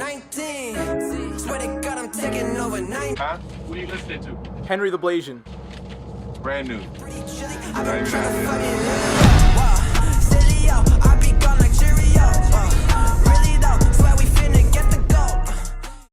2K22 Swear to God, I'm taking over 9. Huh? What are you listening to? Henry the Blasian. Brand new. I've been trying to fuck it up. Silly, yo, I be gone like Cheerios. Really though, swear we finna get the gold.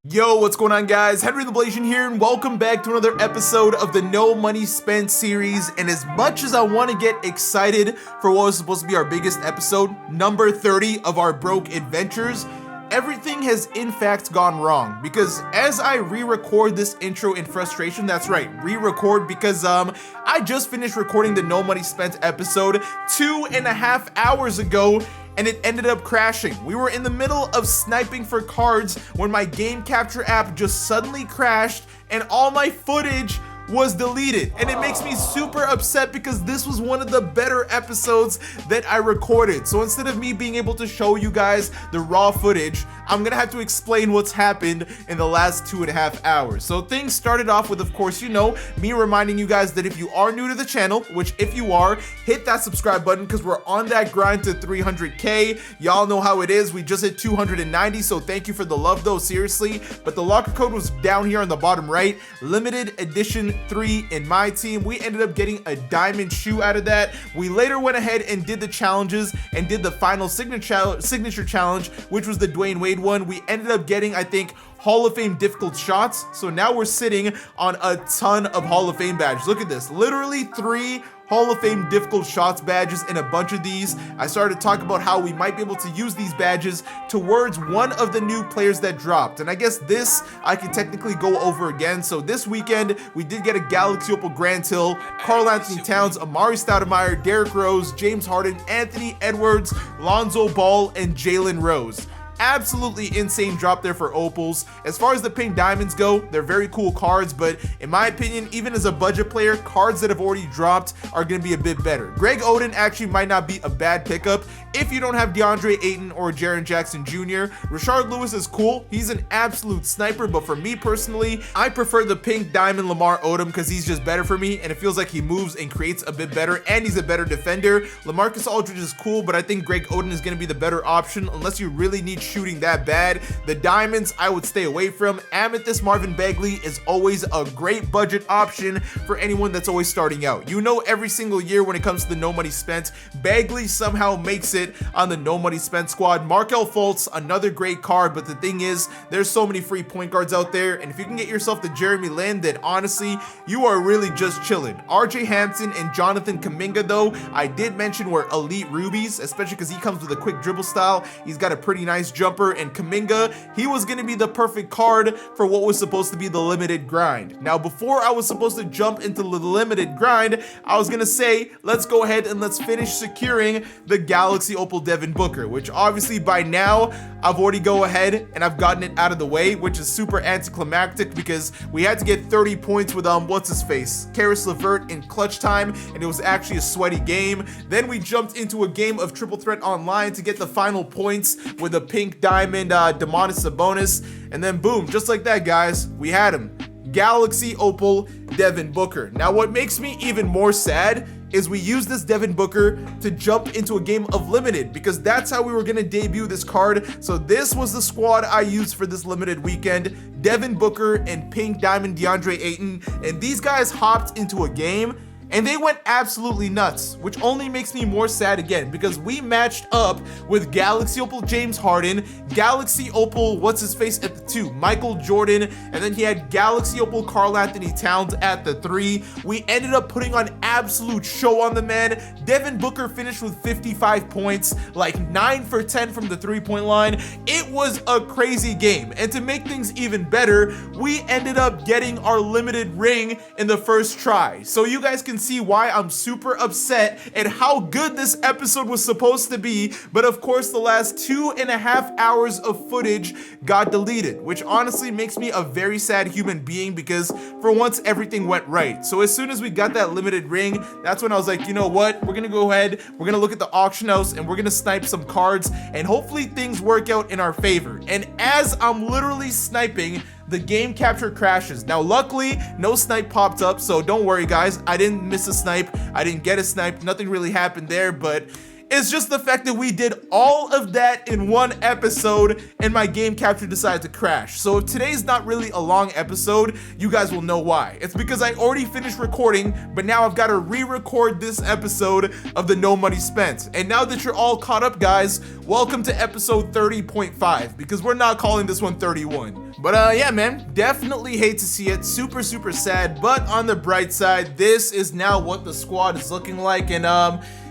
Yo, what's going on, guys? Henry the Blasian here, and welcome back to another episode of the No Money Spent series. And as much as I want to get excited for what was supposed to be our biggest episode, number 30 of our broke adventures, everything has in fact gone wrong, because as I re-record this intro in frustration, that's right, re-record, because I just finished recording the No Money Spent episode 2.5 hours ago, and it ended up crashing. We were in the middle of sniping for cards when my game capture app just suddenly crashed and all my footage was deleted, and it makes me super upset because this was one of the better episodes that I recorded. So instead of me being able to show you guys the raw footage, I'm gonna have to explain what's happened in the last 2.5 hours. So things started off with, of course, you know, me reminding you guys that if you are new to the channel, which if you are, hit that subscribe button because we're on that grind to 300K. Y'all know how it is. We just hit 290, so thank you for the love though, seriously. But the locker code was down here on the bottom right, limited edition 3 in my team. We ended up getting a diamond shoe out of that. We later went ahead and did the challenges and did the final signature challenge, which was the Dwayne Wade one. We ended up getting, I think, Hall of Fame difficult shots. So now we're sitting on a ton of Hall of Fame badges. Look at this, literally 3 Hall of Fame difficult shots badges and a bunch of these. I started to talk about how we might be able to use these badges towards one of the new players that dropped. And I guess this I can technically go over again. So this weekend, we did get a Galaxy Opal Grant Hill, Karl Anthony Towns, Amari Stoudemire, Derrick Rose, James Harden, Anthony Edwards, Lonzo Ball, and Jalen Rose. Absolutely insane drop there for opals. As far as the pink diamonds go, they're very cool cards, but in my opinion, even as a budget player, cards that have already dropped are going to be a bit better. Greg Oden actually might not be a bad pickup if you don't have DeAndre Ayton or Jaren Jackson Jr. Rashard Lewis is cool. He's an absolute sniper, but for me personally, I prefer the pink diamond Lamar Odom because he's just better for me, and it feels like he moves and creates a bit better, and he's a better defender. LaMarcus Aldridge is cool, but I think Greg Oden is going to be the better option unless you really need shooting that bad. The diamonds I would stay away from. Amethyst Marvin Bagley is always a great budget option for anyone that's always starting out. You know, every single year when it comes to the No Money Spent, Bagley somehow makes it on the No Money Spent squad. Markelle Fultz, another great card, but the thing is, there's so many free point guards out there, and if you can get yourself the Jeremy Lin, then honestly, you are really just chilling. RJ Hampton and Jonathan Kuminga, though, I did mention were elite rubies, especially because he comes with a quick dribble style. He's got a pretty nice jumper, and Kuminga, he was going to be the perfect card for what was supposed to be the limited grind. Now, before I was supposed to jump into the limited grind, I was going to say, let's go ahead and let's finish securing the Galaxy Opal Devin Booker, which obviously by now, I've already go ahead and I've gotten it out of the way, which is super anticlimactic because we had to get 30 points with, what's his face? Karis LeVert in clutch time, and it was actually a sweaty game. Then we jumped into a game of Triple Threat Online to get the final points with a pink diamond Domantas Sabonis, and then boom, just like that, guys, we had him. Galaxy Opal Devin Booker. Now, what makes me even more sad is we used this Devin Booker to jump into a game of limited because that's how we were going to debut this card. So this was the squad I used for this limited weekend: Devin Booker and pink diamond DeAndre Ayton, and these guys hopped into a game and they went absolutely nuts, which only makes me more sad again because we matched up with Galaxy Opal James Harden, Galaxy Opal what's his face at the 2, Michael Jordan, and then he had Galaxy Opal Karl Anthony Towns at the 3. We ended up putting on absolute show on the man. Devin Booker finished with 55 points, like 9 for 10 from the 3-point line. It was a crazy game, and to make things even better, we ended up getting our limited ring in the first try. So you guys can see why I'm super upset at how good this episode was supposed to be, but of course the last 2.5 hours of footage got deleted, which honestly makes me a very sad human being because for once everything went right. So as soon as we got that limited ring, that's when I was like, you know what, we're gonna go ahead, we're gonna look at the auction house and we're gonna snipe some cards and hopefully things work out in our favor. And as I'm literally sniping, the game capture crashes. Now, luckily, no snipe popped up, so don't worry, guys. I didn't miss a snipe. I didn't get a snipe. Nothing really happened there, but It's just the fact that we did all of that in one episode and my game capture decided to crash. So if today's not really a long episode, you guys will know why. It's because I already finished recording, but now I've got to re-record this episode of the No Money Spent. And now that you're all caught up, guys, welcome to episode 30.5, because we're not calling this one 31. But yeah, man, definitely hate to see it. Super sad. But on the bright side, this is now what the squad is looking like. And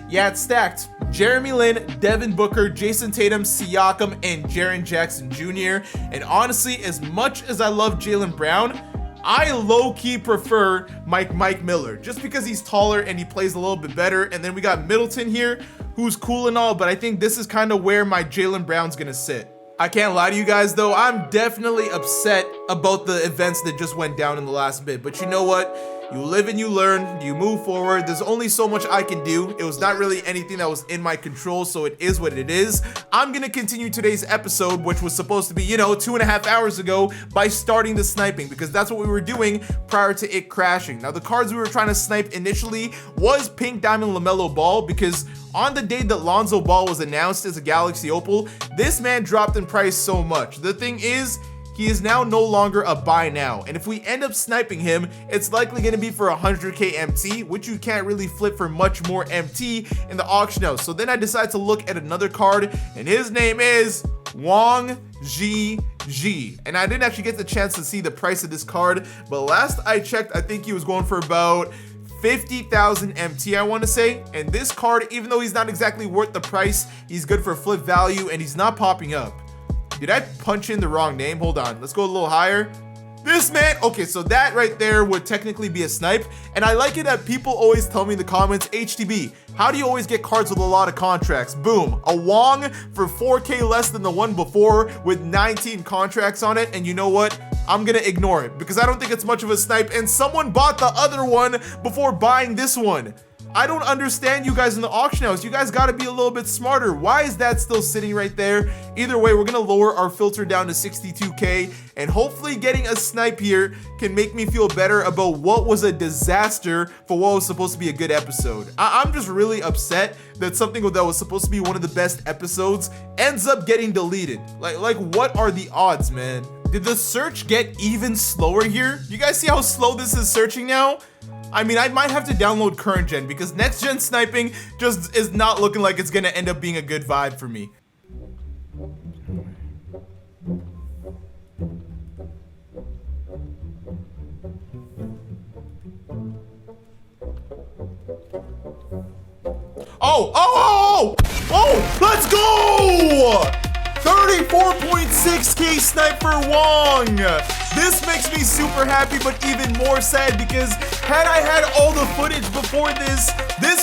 yeah, it's stacked. Jeremy Lin, Devin Booker, Jason Tatum, Siakam, and Jaren Jackson Jr. And honestly, as much as I love Jalen Brown, I low-key prefer Mike Miller, just because he's taller and he plays a little bit better. And then we got Middleton here, who's cool and all, but I think this is kind of where my Jalen Brown's gonna sit. I can't lie to you guys though, I'm definitely upset about the events that just went down in the last bit, but you know what? You live and you learn, you move forward. There's only so much I can do. It was not really anything that was in my control, so it is what it is. I'm gonna continue today's episode, which was supposed to be, 2.5 hours ago, by starting the sniping, because that's what we were doing prior to it crashing. Now, the cards we were trying to snipe initially was Pink Diamond LaMelo Ball, because on the day that Lonzo Ball was announced as a Galaxy Opal, this man dropped in price so much. The thing is, he is now no longer a buy now, and if we end up sniping him, it's likely going to be for 100k MT, which you can't really flip for much more MT in the auction house. So then I decided to look at another card, and his name is Wong GG. And I didn't actually get the chance to see the price of this card, but last I checked, I think he was going for about 50,000 MT, I want to say. And this card, even though he's not exactly worth the price, he's good for flip value, and he's not popping up. Did I punch in the wrong name? Hold on, let's go a little higher. This man, okay, so that right there would technically be a snipe. And I like it that people always tell me in the comments, HTB, how do you always get cards with a lot of contracts? Boom, a Wong for 4k less than the one before with 19 contracts on it. And you know what? I'm gonna ignore it because I don't think it's much of a snipe, and someone bought the other one before buying this one. I don't understand you guys in the auction house. You guys gotta be a little bit smarter. Why is that still sitting right there? Either way, we're gonna lower our filter down to 62k, and hopefully getting a snipe here can make me feel better about what was a disaster for what was supposed to be a good episode. I'm just really upset that something that was supposed to be one of the best episodes ends up getting deleted. Like what are the odds, man? Did the search get even slower here? You guys see how slow this is searching now? I mean, I might have to download current gen because next gen sniping just is not looking like it's gonna end up being a good vibe for me. Oh, let's go! 34.6k snipe for Wong. This makes me super happy, but even more sad because had I had all the footage before this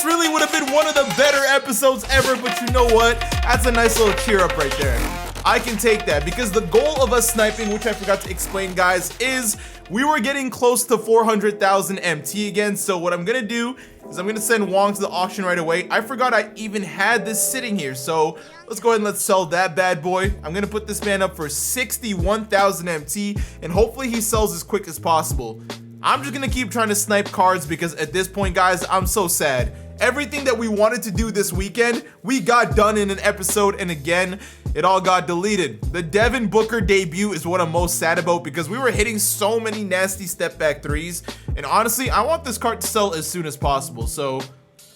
really would have been one of the better episodes ever. But you know what? That's a nice little cheer up right there. I can take that because the goal of us sniping, which I forgot to explain, guys, is we were getting close to 400,000 MT again. So what I'm gonna do is I'm gonna send Wong to the auction right away. I forgot I even had this sitting here, so let's go ahead and let's sell that bad boy. I'm gonna put this man up for 61,000 MT, and hopefully he sells as quick as possible. I'm just gonna keep trying to snipe cards because at this point, guys, I'm so sad. Everything that we wanted to do this weekend, we got done in an episode, and again, it all got deleted. The Devin Booker debut is what I'm most sad about because we were hitting so many nasty step back threes, and honestly, I want this card to sell as soon as possible, so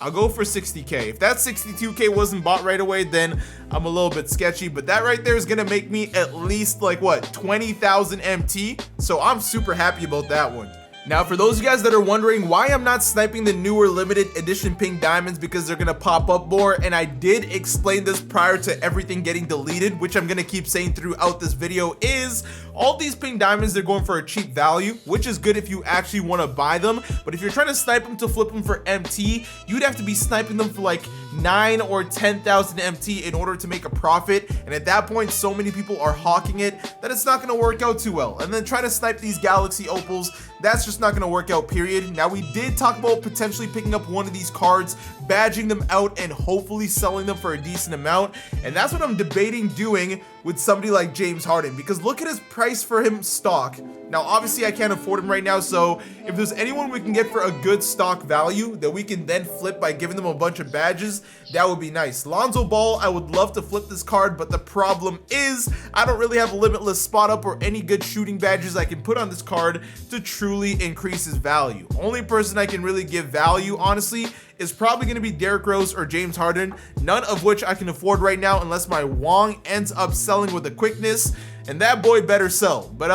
I'll go for 60k. If that 62k wasn't bought right away, then I'm a little bit sketchy, but that right there is gonna make me at least like what, 20,000 MT, so I'm super happy about that one. Now, for those of you guys that are wondering why I'm not sniping the newer limited edition pink diamonds, because they're gonna pop up more, and I did explain this prior to everything getting deleted, which I'm gonna keep saying throughout this video, is all these pink diamonds, they're going for a cheap value, which is good if you actually want to buy them. But if you're trying to snipe them to flip them for MT, you'd have to be sniping them for like 9 or 10,000 MT in order to make a profit. And at that point, so many people are hawking it that it's not going to work out too well. And then try to snipe these Galaxy Opals, that's just not going to work out, period. Now, we did talk about potentially picking up one of these cards, badging them out, and hopefully selling them for a decent amount. And that's what I'm debating doing with somebody like James Harden, because look at his price for him stock. Now, obviously, I can't afford him right now, so if there's anyone we can get for a good stock value that we can then flip by giving them a bunch of badges, that would be nice. Lonzo Ball, I would love to flip this card, but the problem is I don't really have a limitless spot up or any good shooting badges I can put on this card to truly increase his value. Only person I can really give value, honestly, is probably going to be Derrick Rose or James Harden, none of which I can afford right now unless my Wong ends up selling with a quickness, and that boy better sell. But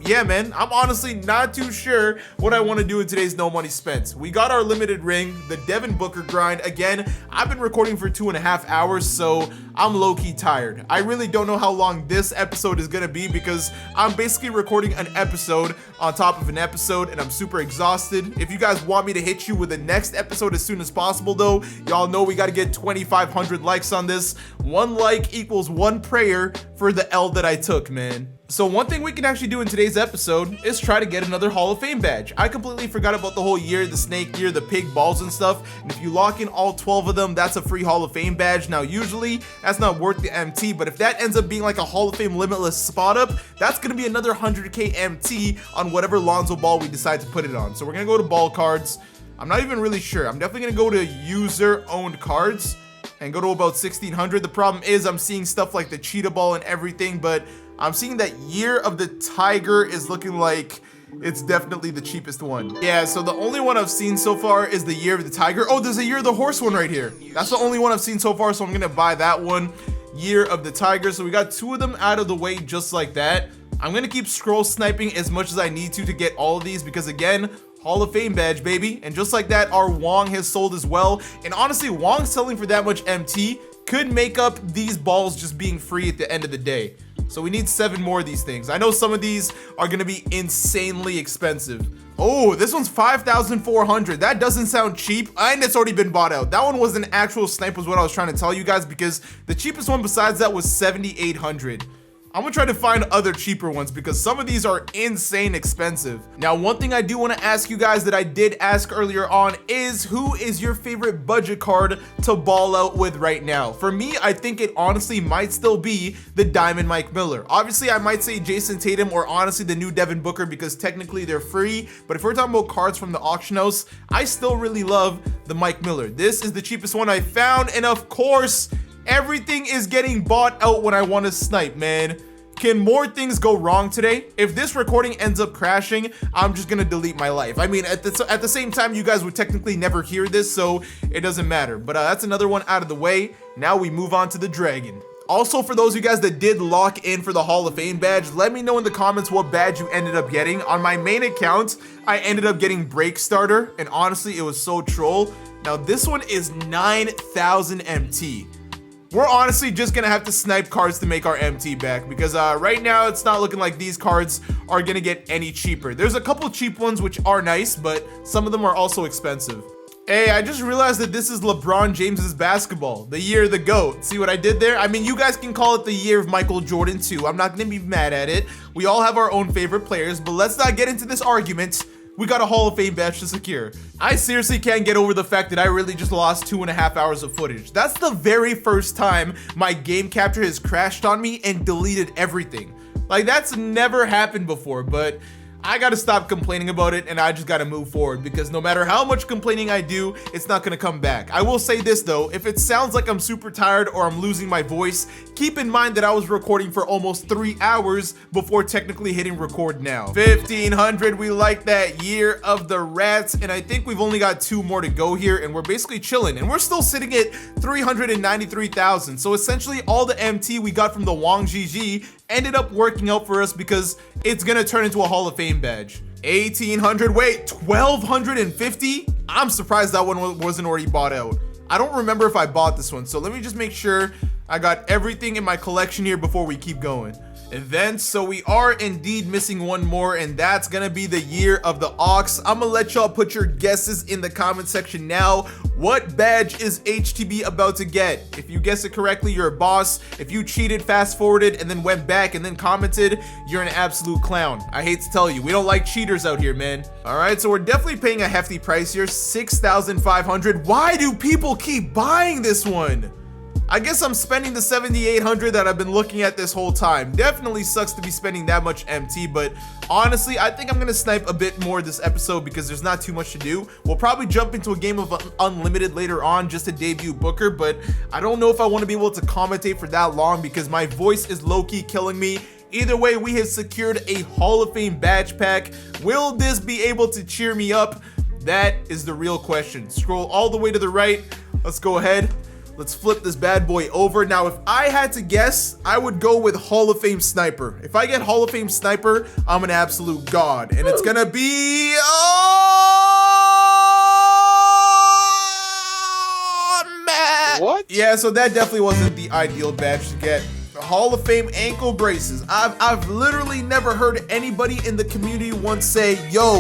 yeah, man, I'm honestly not too sure what I want to do in today's No Money Spent. We got our limited ring, the Devin Booker grind. Again, I've been recording for 2.5 hours, so I'm low-key tired. I really don't know how long this episode is gonna be because I'm basically recording an episode on top of an episode, and I'm super exhausted. If you guys want me to hit you with the next episode as soon as possible, though, y'all know we gotta get 2,500 likes on this. 1 like equals 1 prayer for the L that I took, man. So one thing we can actually do in today's episode is try to get another Hall of Fame badge. I completely forgot about the whole year, the snake year, the pig balls and stuff. And if you lock in all 12 of them, that's a free Hall of Fame badge. Now, usually that's not worth the MT, but if that ends up being like a Hall of Fame limitless spot up, that's gonna be another 100K MT on whatever Lonzo Ball we decide to put it on. So we're gonna go to ball cards. I'm not even really sure. I'm definitely gonna go to user owned cards and go to about 1600. The problem is I'm seeing stuff like the cheetah ball and everything, but I'm seeing that year of the tiger is looking like it's definitely the cheapest one. Yeah, so the only one I've seen so far is the year of the tiger. Oh, there's a year of the horse one right here. That's the only one I've seen so far, so I'm gonna buy that one, year of the tiger. So we got 2 of them out of the way just like that. I'm gonna keep scroll sniping as much as I need to get all of these because, again, Hall of Fame badge, baby. And just like that, our Wong has sold as well. And honestly, Wong selling for that much MT could make up these balls just being free at the end of the day. So we need 7 more of these things. I know some of these are gonna be insanely expensive. Oh, this one's 5,400. That doesn't sound cheap, and it's already been bought out. That one was an actual snipe was what I was trying to tell you guys, because the cheapest one besides that was 7,800. I'm gonna try to find other cheaper ones because some of these are insane expensive. Now, one thing I do want to ask you guys that I did ask earlier on is, who is your favorite budget card to ball out with right now? For me, I think it honestly might still be the Diamond Mike Miller. Obviously, I might say Jason Tatum or honestly the new Devin Booker because technically they're free. But if we're talking about cards from the auction house, I still really love the Mike Miller. This is the cheapest one I found, and of course, everything is getting bought out when I want to snipe, man. Can more things go wrong today? If this recording ends up crashing, I'm just gonna delete my life. I mean, at the same time, you guys would technically never hear this, so it doesn't matter. But that's another one out of the way. Now we move on to the dragon. Also, for those of you guys that did lock in for the Hall of Fame badge, let me know in the comments what badge you ended up getting. On my main account, I ended up getting Break Starter, and honestly, it was so troll. Now, this one is 9,000 MT. We're honestly just gonna have to snipe cards to make our MT back because right now it's not looking like these cards are gonna get any cheaper. There's a couple cheap ones which are nice, but some of them are also expensive. Hey, I just realized that this is LeBron James's basketball, the year of the GOAT. See what I did there? I mean, you guys can call it the year of Michael Jordan too. I'm not gonna be mad at it. We all have our own favorite players, but let's not get into this argument. We got a Hall of Fame badge to secure. I seriously can't get over the fact that I really just lost 2.5 hours of footage. That's the very first time my game capture has crashed on me and deleted everything. Like, that's never happened before, but I gotta stop complaining about it and I just gotta move forward because no matter how much complaining I do, it's not gonna come back. I will say this though, if it sounds like I'm super tired or I'm losing my voice, keep in mind that I was recording for almost 3 hours before technically hitting record now. 1,500, we like that, year of the rats, and I think we've only got 2 more to go here and we're basically chilling and we're still sitting at 393,000. So essentially all the MT we got from the Wong GG ended up working out for us because it's gonna turn into a Hall of Fame badge. 1,800, wait, 1,250? I'm surprised that one wasn't already bought out. I don't remember if I bought this one, so let me just make sure I got everything in my collection here before we keep going. Events, so we are indeed missing one more, and that's gonna be the year of the ox. I'm gonna let y'all put your guesses in the comment section now. What badge is HTB about to get? If you guess it correctly, you're a boss. If you cheated, fast forwarded, and then went back and then commented, you're an absolute clown. I hate to tell you, we don't like cheaters out here, man. All right, so we're definitely paying a hefty price here, 6,500. Why do people keep buying this one? I guess I'm spending the 7,800 that I've been looking at this whole time. Definitely sucks to be spending that much MT, but honestly, I think I'm gonna snipe a bit more this episode because there's not too much to do. We'll probably jump into a game of Unlimited later on just to debut Booker, but I don't know if I want to be able to commentate for that long because my voice is low-key killing me. Either way, we have secured a Hall of Fame badge pack. Will this be able to cheer me up? That is the real question. Scroll all the way to the right. Let's go ahead. Let's flip this bad boy over. Now, if I had to guess, I would go with Hall of Fame Sniper. If I get Hall of Fame Sniper, I'm an absolute god. And it's gonna be... Oh, man. What? Yeah, so that definitely wasn't the ideal badge to get. Hall of Fame ankle braces. I've literally never heard anybody in the community once say, yo,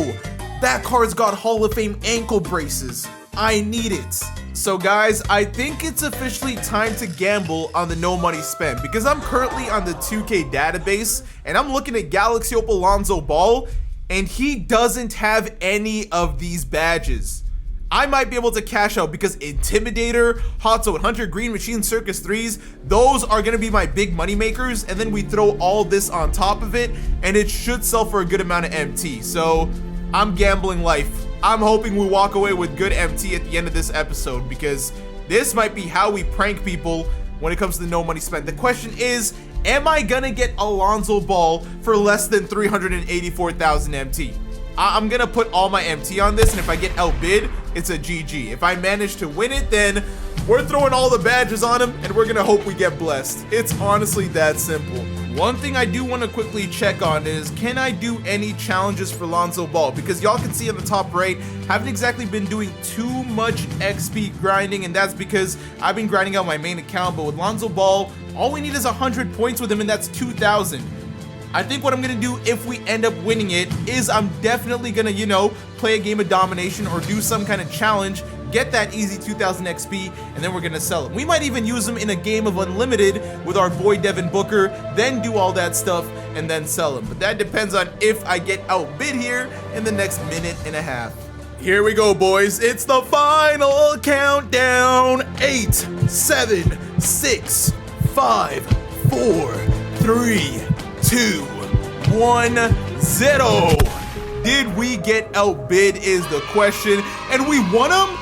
that card's got Hall of Fame ankle braces. I need it. So guys, I think it's officially time to gamble on the no money spent because I'm currently on the 2K database and I'm looking at Galaxy Opal Lonzo Ball and he doesn't have any of these badges. I might be able to cash out because Intimidator, Hot Zone Hunter, Green Machine, Circus 3s, those are gonna be my big money makers, and then we throw all this on top of it and it should sell for a good amount of MT. So I'm gambling life. I'm hoping we walk away with good MT at the end of this episode because this might be how we prank people when it comes to the no money spent. The question is, am I gonna get Lonzo Ball for less than 384,000 MT? I'm gonna put all my MT on this, and if I get outbid, it's a GG. If I manage to win it, then we're throwing all the badges on him, and we're gonna hope we get blessed. It's honestly that simple. One thing I do want to quickly check on is, can I do any challenges for Lonzo Ball? Because y'all can see on the top right, haven't exactly been doing too much XP grinding, and that's because I've been grinding out my main account, but with Lonzo Ball, all we need is 100 points with him, and that's 2,000. I think what I'm gonna do if we end up winning it is I'm definitely gonna, you know, play a game of domination or do some kind of challenge, get that easy 2,000 XP, and then we're gonna sell them. We might even use them in a game of Unlimited with our boy Devin Booker, then do all that stuff and then sell them. But that depends on if I get outbid here in the next minute and a half. Here we go, boys. It's the final countdown. 8, 7, 6, 5, 4, 3, 2, 1, 0. Did we get outbid is the question, and we won them?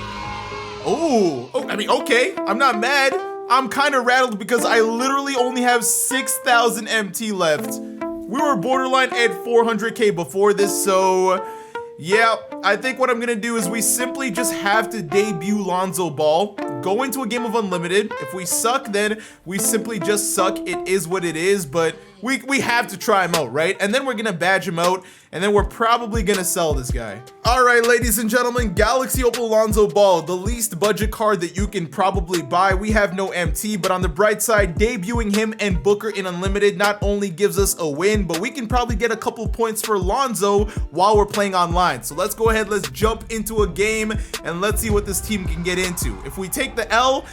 Oh, I mean, okay, I'm not mad. I'm kind of rattled because I literally only have 6,000 MT left. We were borderline at 400k before this, so yeah, I think what I'm gonna do is we simply just have to debut Lonzo Ball, go into a game of Unlimited. If we suck, then we simply just suck. It is what it is, but we have to try him out, right? And then we're gonna badge him out, and then we're probably gonna sell this guy. All right, ladies and gentlemen, Galaxy Opal Lonzo Ball, the least budget card that you can probably buy. We have no MT, but on the bright side, debuting him and Booker in Unlimited not only gives us a win, but we can probably get a couple points for Lonzo while we're playing online. So let's go ahead, let's jump into a game, and let's see what this team can get into. If we take the L,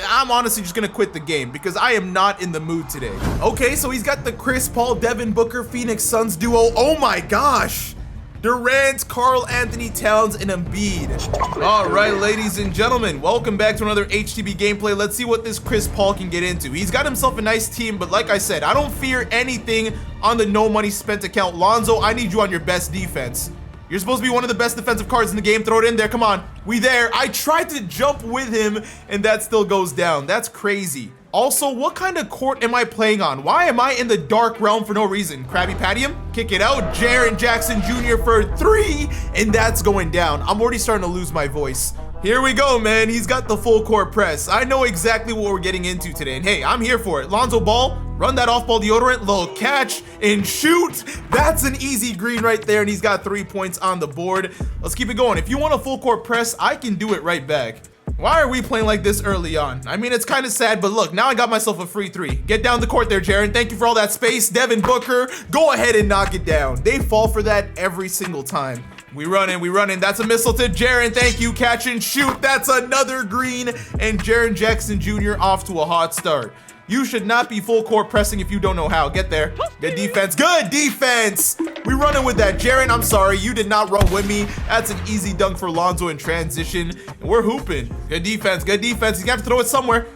I'm honestly just gonna quit the game because I am not in the mood today. Okay, so he's got the Chris Paul, Devin Booker, Phoenix Suns duo. Oh my gosh! Durant, Karl Anthony Towns, and Embiid. All right, ladies and gentlemen, welcome back to another HTB gameplay. Let's see what this Chris Paul can get into. He's got himself a nice team, but like I said, I don't fear anything on the no money spent account. Lonzo, I need you on your best defense. You're supposed to be one of the best defensive cards in the game. Throw it in there. Come on. We there. I tried to jump with him, and that still goes down. That's crazy. Also, what kind of court am I playing on? Why am I in the dark realm for no reason? Krabby Patty him. Kick it out. Jaren Jackson Jr. for 3, and that's going down. I'm already starting to lose my voice. Here we go, man. He's got the full court press. I know exactly what we're getting into today, and hey, I'm here for it. Lonzo Ball, run that off-ball deodorant, little catch, and shoot. That's an easy green right there, and he's got 3 points on the board. Let's keep it going. If you want a full court press, I can do it right back. Why are we playing like this early on? I mean, it's kind of sad, but look, now I got myself a free 3. Get down the court there, Jaren. Thank you for all that space. Devin Booker, go ahead and knock it down. They fall for that every single time. We running. That's a missile to Jaren. Thank you. Catch and shoot. That's another green. And Jaren Jackson Jr. off to a hot start. You should not be full court pressing if you don't know how. Get there. Good defense. Good defense. We running with that. Jaren, I'm sorry. You did not run with me. That's an easy dunk for Lonzo in transition. And we're hooping. Good defense. Good defense. He's got to throw it somewhere.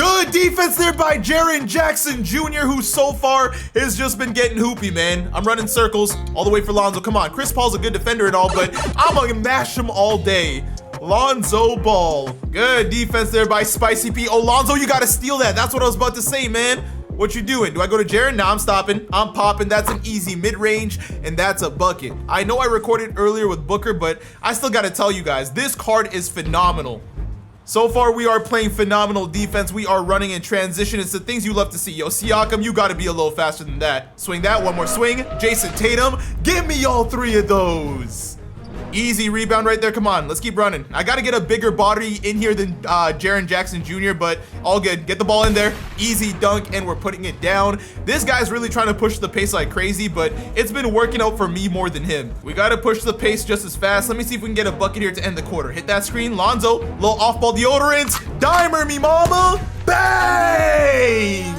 Good defense there by Jaren Jackson Jr., who so far has just been getting hoopy, man. I'm running circles all the way for Lonzo. Come on, Chris Paul's a good defender and all, but I'm gonna mash him all day. Lonzo Ball. Good defense there by Spicy P. Oh, Lonzo, you gotta steal that. That's what I was about to say, man. What you doing? Do I go to Jaren? Nah, I'm stopping. I'm popping. That's an easy mid-range, and that's a bucket. I know I recorded earlier with Booker, but I still gotta tell you guys, this card is phenomenal. So far, we are playing phenomenal defense. We are running in transition. It's the things you love to see. Yo, Siakam, you gotta be a little faster than that. Swing that, one more swing. Jason Tatum, give me all three of those. Easy rebound right there. Come on, let's keep running. I gotta get a bigger body in here than Jaren Jackson Jr., but all good. Get the ball in there. Easy dunk, and we're putting it down. This guy's really trying to push the pace like crazy, but it's been working out for me more than him. We gotta push the pace just as fast. Let me see if we can get a bucket here to end the quarter. Hit that screen. Lonzo, little off-ball deodorant. Dimer me, mama. Bang!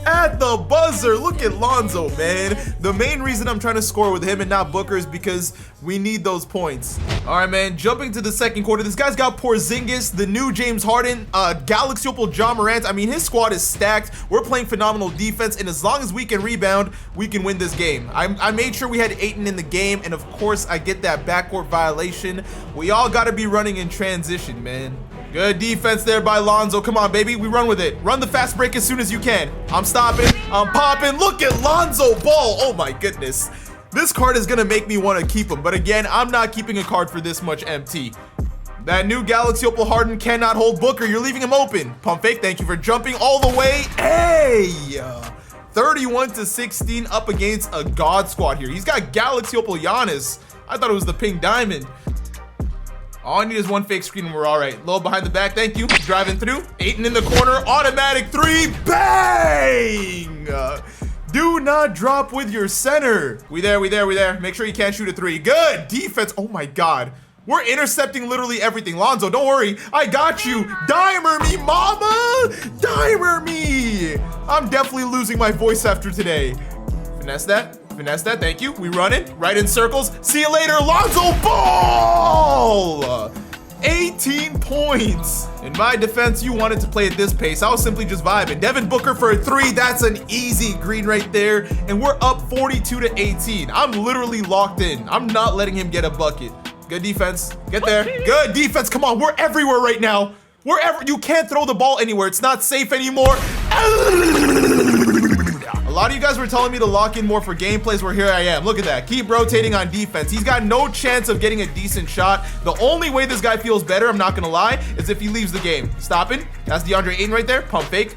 At the buzzer. Look at Lonzo, man. The main reason I'm trying to score with him and not Booker is because we need those points. All right, man, jumping to the second quarter. This guy's got Porzingis, the new James Harden, Galaxy Opal John Morant. I mean, his squad is stacked. We're playing phenomenal defense, and as long as we can rebound, we can win this game. I made sure we had Ayton in the game, and of course, I get that backcourt violation. We all got to be running in transition, man. Good defense there by Lonzo. Come on, baby. We run with it. Run the fast break as soon as you can. I'm stopping. I'm popping. Look at Lonzo Ball. Oh, my goodness. This card is going to make me want to keep him. But again, I'm not keeping a card for this much MT. That new Galaxy Opal Harden cannot hold Booker. You're leaving him open. Pump fake. Thank you for jumping all the way. Hey! 31-16 up against a God squad here. He's got Galaxy Opal Giannis. I thought it was the pink diamond. All I need is one fake screen and we're all right. Low behind the back, thank you. Driving through. Ayton in the corner. Automatic three. Bang! Do not drop with your center. We there. Make sure you can't shoot a three. Good defense. Oh my God. We're intercepting literally everything. Lonzo, don't worry. I got you. Dimer me, mama. Dimer me. I'm definitely losing my voice after today. Finesse that. Thank you. We run it right in circles. See you later, Lonzo Ball! 18 points. In my defense, you wanted to play at this pace. I was simply just vibing. Devin Booker for a three. That's an easy green right there. And we're up 42-18. I'm literally locked in. I'm not letting him get a bucket. Good defense. Get there. Good defense. Come on. We're everywhere right now. You can't throw the ball anywhere. It's not safe anymore. A lot of you guys were telling me to lock in more for gameplays, where here I am. Look at that. Keep rotating on defense. He's got no chance of getting a decent shot. The only way this guy feels better, I'm not gonna lie, is if he leaves the game. Stopping. That's DeAndre Ayton right there. Pump fake.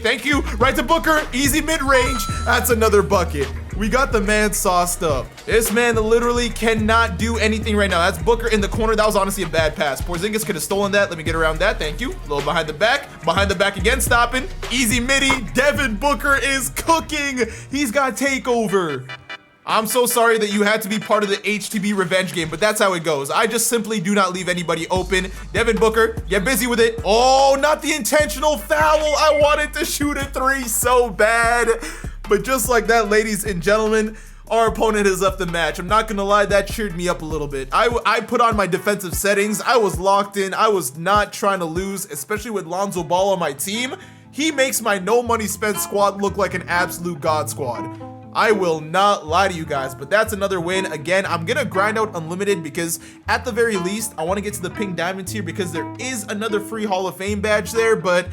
Thank you. Right to Booker. Easy mid-range. That's another bucket. We got the man sauced up. This man literally cannot do anything right now. That's Booker in the corner. That was honestly a bad pass. Porzingis could have stolen that. Let me get around that. Thank you. A little behind the back. Behind the back again. Stopping. Easy midi. Devin Booker is cooking. He's got takeover. I'm so sorry that you had to be part of the HTB revenge game, but that's how it goes. I just simply do not leave anybody open. Devin Booker, get busy with it. Oh, not the intentional foul. I wanted to shoot a three so bad. But just like that, ladies and gentlemen, our opponent has left the match. I'm not gonna lie, that cheered me up a little bit. I put on my defensive settings. I was locked in. I was not trying to lose, especially with Lonzo Ball on my team. He makes my no money spent squad look like an absolute God squad. I will not lie to you guys, but that's another win. Again, I'm gonna grind out unlimited because at the very least, I wanna get to the pink diamond tier because there is another free Hall of Fame badge there. But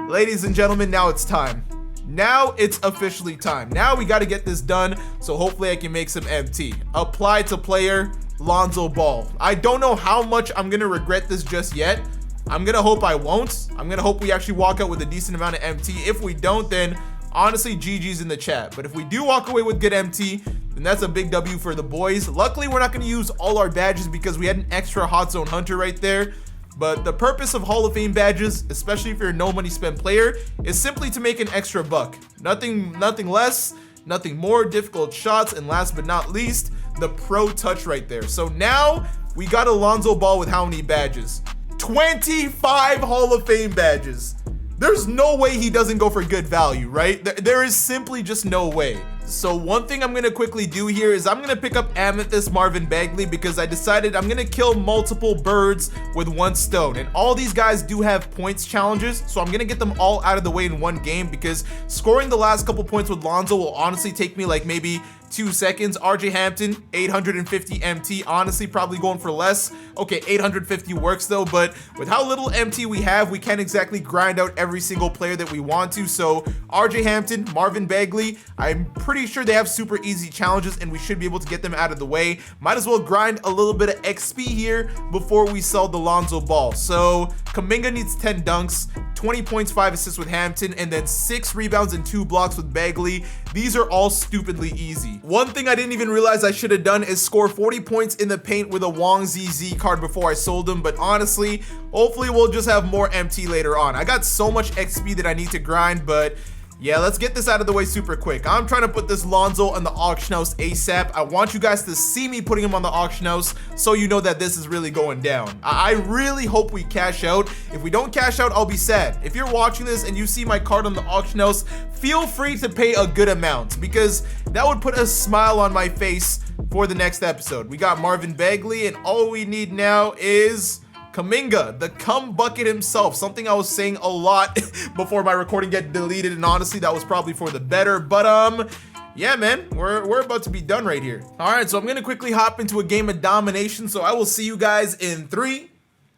ladies and gentlemen, now it's time. Now it's officially time. Now we gotta get this done, so hopefully I can make some MT. Apply to player, Lonzo Ball. I don't know how much I'm gonna regret this just yet. I'm gonna hope I won't. I'm gonna hope we actually walk out with a decent amount of MT. If we don't, then honestly, GG's in the chat. But if we do walk away with good MT, then that's a big W for the boys. Luckily, we're not going to use all our badges because we had an extra hot zone hunter right there. But the purpose of Hall of Fame badges, especially if you're a no money spent player, is simply to make an extra buck. Nothing less, nothing more. Difficult shots, and last but not least, the pro touch right there. So now we got a Lonzo Ball with how many badges? 25 Hall of Fame badges. There's no way he doesn't go for good value, right? There is simply just no way. So one thing I'm gonna quickly do here is I'm gonna pick up Amethyst Marvin Bagley because I decided I'm gonna kill multiple birds with one stone, and all these guys do have points challenges, so I'm gonna get them all out of the way in one game because scoring the last couple points with Lonzo will honestly take me like maybe 2 seconds. RJ Hampton, 850 MT, honestly probably going for less. Okay, 850 works though, but with how little MT we have, we can't exactly grind out every single player that we want to. So RJ Hampton, Marvin Bagley, I'm pretty sure they have super easy challenges and we should be able to get them out of the way. Might as well grind a little bit of XP here before we sell the Lonzo Ball. So Kuminga needs 10 dunks, 20 points, 5 assists with Hampton, and then 6 rebounds and 2 blocks with Bagley. These are all stupidly easy. One thing I didn't even realize I should have done is score 40 points in the paint with a Wong ZZ card before I sold him, but honestly, hopefully we'll just have more MT later on. I got so much XP that I need to grind, but yeah, let's get this out of the way super quick. I'm trying to put this Lonzo on the auction house ASAP. I want you guys to see me putting him on the auction house so you know that this is really going down. I really hope we cash out. If we don't cash out, I'll be sad. If you're watching this and you see my card on the auction house, feel free to pay a good amount because that would put a smile on my face for the next episode. We got Marvin Bagley, and all we need now is Kuminga, the cum bucket himself, something I was saying a lot before my recording get deleted, and honestly that was probably for the better, but yeah, man, we're about to be done right here. All right, so I'm gonna quickly hop into a game of domination, so I will see you guys in 3,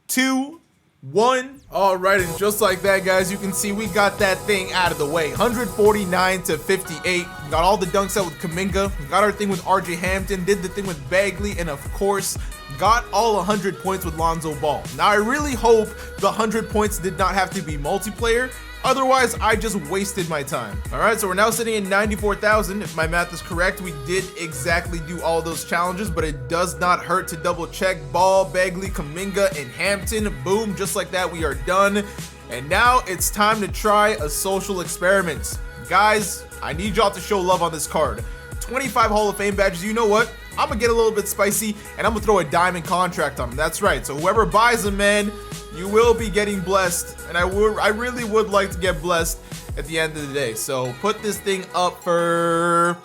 2, 1. All right, and just like that, guys, you can see we got that thing out of the way. 149 to 58. We got all the dunks out with Kuminga. We got our thing with RJ Hampton, did the thing with Bagley, and of course, got all 100 points with Lonzo Ball. Now, I really hope the 100 points did not have to be multiplayer. Otherwise, I just wasted my time. All right, so we're now sitting in 94,000. If my math is correct, we did exactly do all those challenges, but it does not hurt to double check. Ball, Bagley, Kuminga, and Hampton. Boom, just like that, we are done. And now it's time to try a social experiment. Guys, I need y'all to show love on this card. 25 Hall of Fame badges. You know what? I'm gonna get a little bit spicy and I'm gonna throw a diamond contract on them. That's right. So whoever buys them, man, you will be getting blessed. And I really would like to get blessed at the end of the day. So put this thing up for,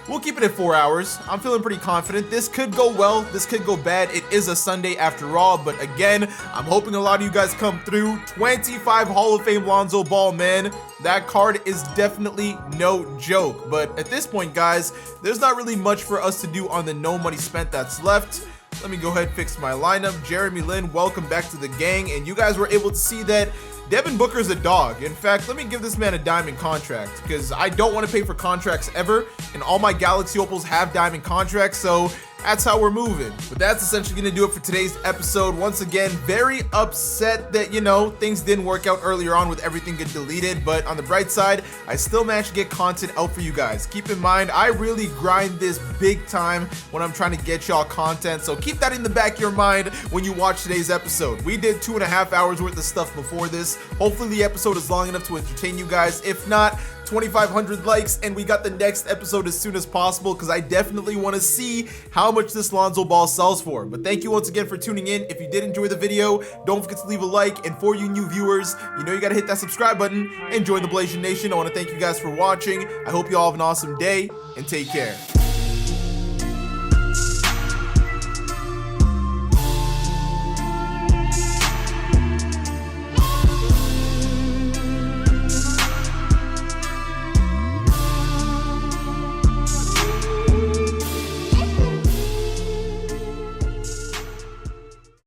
we'll keep it at 4 hours. I'm feeling pretty confident. This could go well, this could go bad. It is a Sunday after all, but again, I'm hoping a lot of you guys come through. 25 Hall of Fame Lonzo Ball, man. That card is definitely no joke. But at this point, guys, there's not really much for us to do on the no money spent that's left. Let me go ahead and fix my lineup. Jeremy Lin, welcome back to the gang. And you guys were able to see that Devin Booker is a dog. In fact, let me give this man a diamond contract because I don't want to pay for contracts ever. And all my Galaxy Opals have diamond contracts, so that's how we're moving. But that's essentially gonna do it for today's episode. Once again, very upset that, you know, things didn't work out earlier on with everything get deleted, but on the bright side, I still managed to get content out for you guys. Keep in mind, I really grind this big time when I'm trying to get y'all content, so keep that in the back of your mind when you watch today's episode. We did 2.5 hours worth of stuff before this. Hopefully the episode is long enough to entertain you guys. If not, 2,500 likes and we got the next episode as soon as possible because I definitely want to see how much this Lonzo Ball sells for. But thank you once again for tuning in. If you did enjoy the video, don't forget to leave a like, and for you new viewers, you know you gotta hit that subscribe button and join the Blasian Nation. I want to thank you guys for watching. I hope you all have an awesome day and take care.